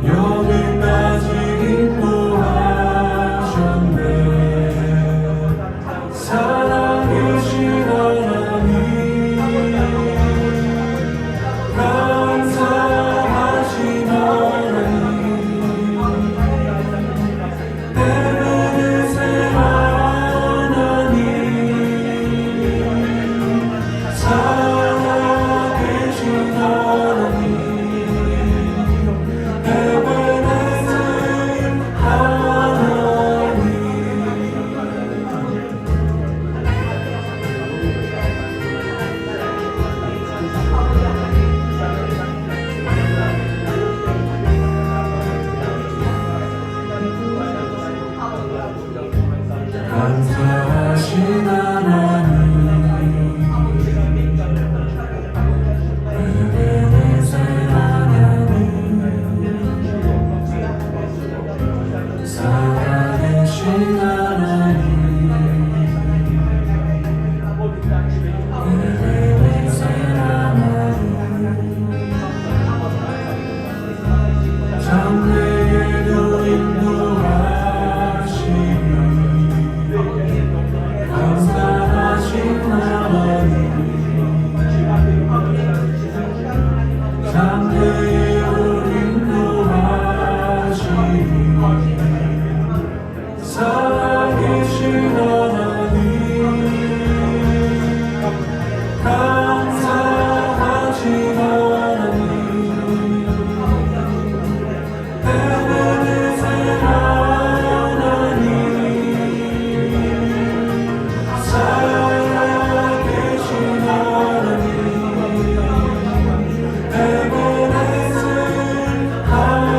여기까지 인도하셨네 살아계신 하나님 감사하신 하나님 에베네셀 하나님 살아계신 하나님 에베네셀 하나님 감사하신 하나님 에베네셀 하나님 살아계신 하나님 에베네셀 하나님 장래에도 인도하시니 감사하신 하나님 장래에도 인도하시니 살아계신 하나님 감사하신 하나님 에베네셀 하나님 살아계신 하나님 에베네셀 하나님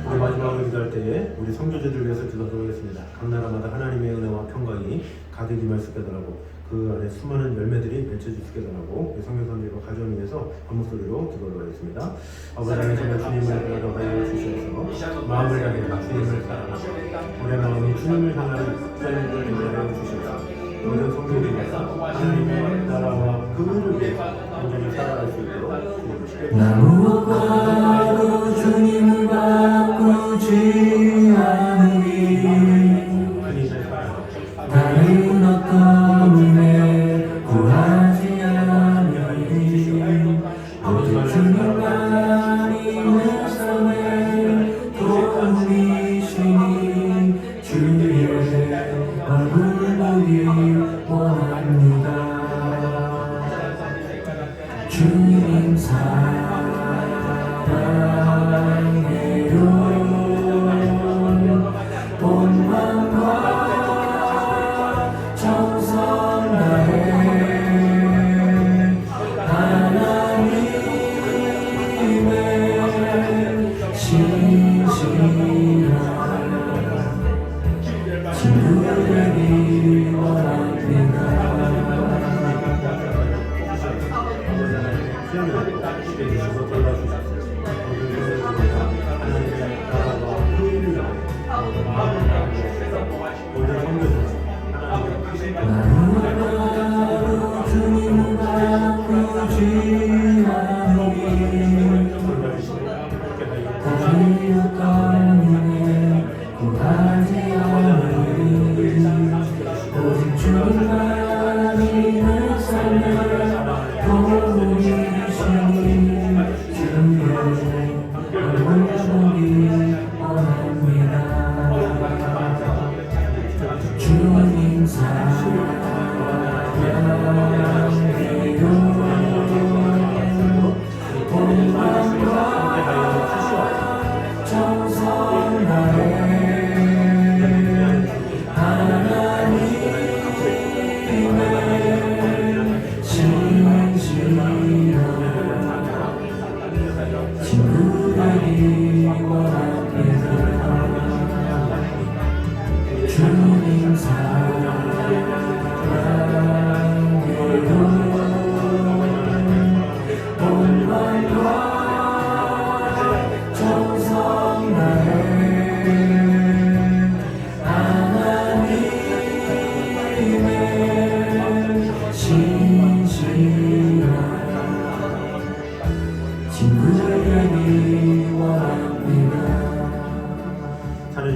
우리 마지막을 기도할 때에 우리 성도들을 위해서 기도하겠습니다. 각 나라마다 하나님의 은혜와 평강이 가득 임할 수 있게 하라고 그 안에 수많은 열매들이 맺혀질 수 있게 하라고 우리 성교사님과 가정을 위해서 한 목소리로 기도를 하겠습니다. 아버지 하나님 정말 주님을 바라보여 주셔서 마음을 다해 주님을 사랑하고 우리의 마음이 주님을 향하는 삶을 인도하여 주셔서 모든 성도들이 하나님의 나라와 그 의를 위해 온전히 살아갈 수 있도록 주님을 나 무엇과도 주님을 바꾸지 않으니 다른 어떤 은혜 구하지 않으니 오직 주님만이 내 삶의 도움이시니 주의 얼굴 보기 원합니다 주님 사랑해요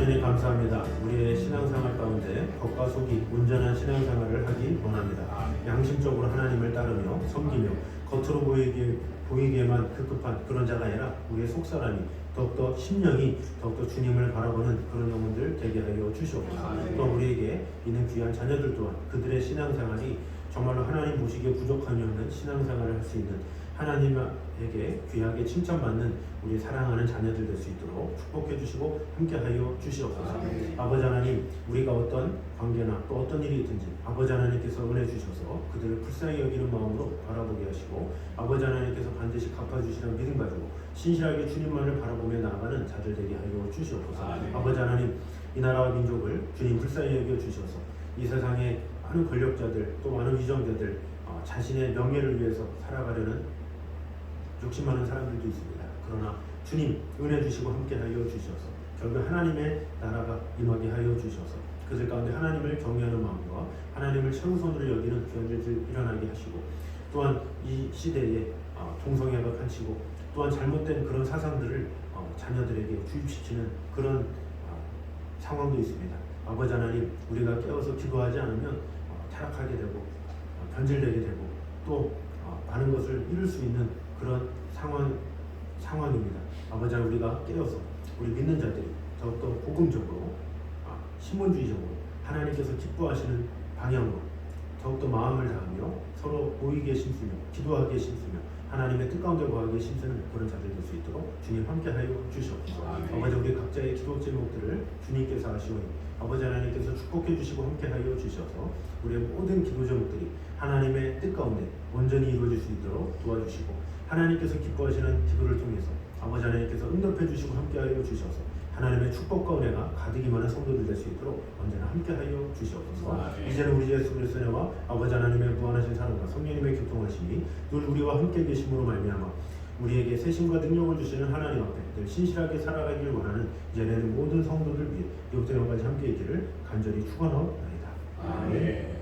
하나님 감사합니다. 우리의 신앙생활 가운데 겉과 속이 온전한 신앙생활을 하기 원합니다. 양심적으로 하나님을 따르며 섬기며 겉으로 보이기에만 급급한 그런 자가 아니라 우리의 속사람이 더욱더 심령이 더욱더 주님을 바라보는 그런 영혼들 되게 하여 주시옵소서. 또 우리에게 있는 귀한 자녀들 또한 그들의 신앙생활이 정말로 하나님 모시기에 부족함이 없는 신앙생활을 할 수 있는 하나님에게 귀하게 칭찬받는 우리 사랑하는 자녀들 될 수 있도록 축복해 주시고 함께하여 주시옵소서. 아버지 하나님, 우리가 어떤 관계나 또 어떤 일이 있든지 아버지 하나님께서 은혜 주셔서 그들을 불쌍히 여기는 마음으로 바라보게 하시고 아버지 하나님께서 반드시 갚아주시라는 믿음 가지고 신실하게 주님만을 바라보며 나아가는 자들 되게 하여 주시옵소서. 아버지 하나님, 이 나라와 민족을 주님 불쌍히 여겨 주셔서 이 세상에 많은 권력자들 또 많은 위정자들 자신의 명예를 위해서 살아가려는 욕심 많은 사람들도 있습니다. 그러나 주님 은혜 주시고 함께 하여 주셔서 결국 하나님의 나라가 임하게 하여 주셔서 그들 가운데 하나님을 경외하는 마음과 하나님을 최우선으로 여기는 귀한 일들 일어나게 하시고 또한 이 시대에 동성애가 갇히고 또한 잘못된 그런 사상들을 자녀들에게 주입시키는 그런 상황도 있습니다. 아버지 하나님, 우리가 깨어서 기도하지 않으면 타락하게 되고 변질되게 되고 또 많은 것을 잃을 수 있는 그런 상황입니다. 아버지 하나님, 우리가 깨어서 우리 믿는 자들이 더욱더 복음적으로 신본주의적으로 하나님께서 기뻐하시는 방향으로 더욱더 마음을 다하며 서로 모이기에 힘쓰며 기도하기에 힘쓰며 하나님의 뜻 가운데 거하기에 힘쓰는 그런 자들 될 수 있도록 주님 함께하여 주시옵소서. 아버지, 우리 각자의 기도 제목들을 주님께서 아시오니 아버지 하나님께서 축복해 주시고 함께하여 주셔서 우리의 모든 기도 제목들이 하나님의 뜻 가운데 온전히 이루어질 수 있도록 도와주시고 하나님께서 기뻐하시는 기도를 통해서 아버지 하나님께서 응답해 주시고 함께하여 주셔서 하나님의 축복과 은혜가 가득 임하는 성도들 될 수 있도록 언제나 함께하여 주시옵소서. 이제는 우리 예수 그리스도의 은혜와 아버지 하나님의 무한하신 사랑과 성령님의 교통하심이 늘 우리와 함께 계심으로 말미암아 우리에게 세심과 능력을 주시는 하나님 앞에 늘 신실하게 살아가길 원하는 이제는 모든 성도들 위해 이때까지 함께 있기를 간절히 축원하옵나이다. 아멘.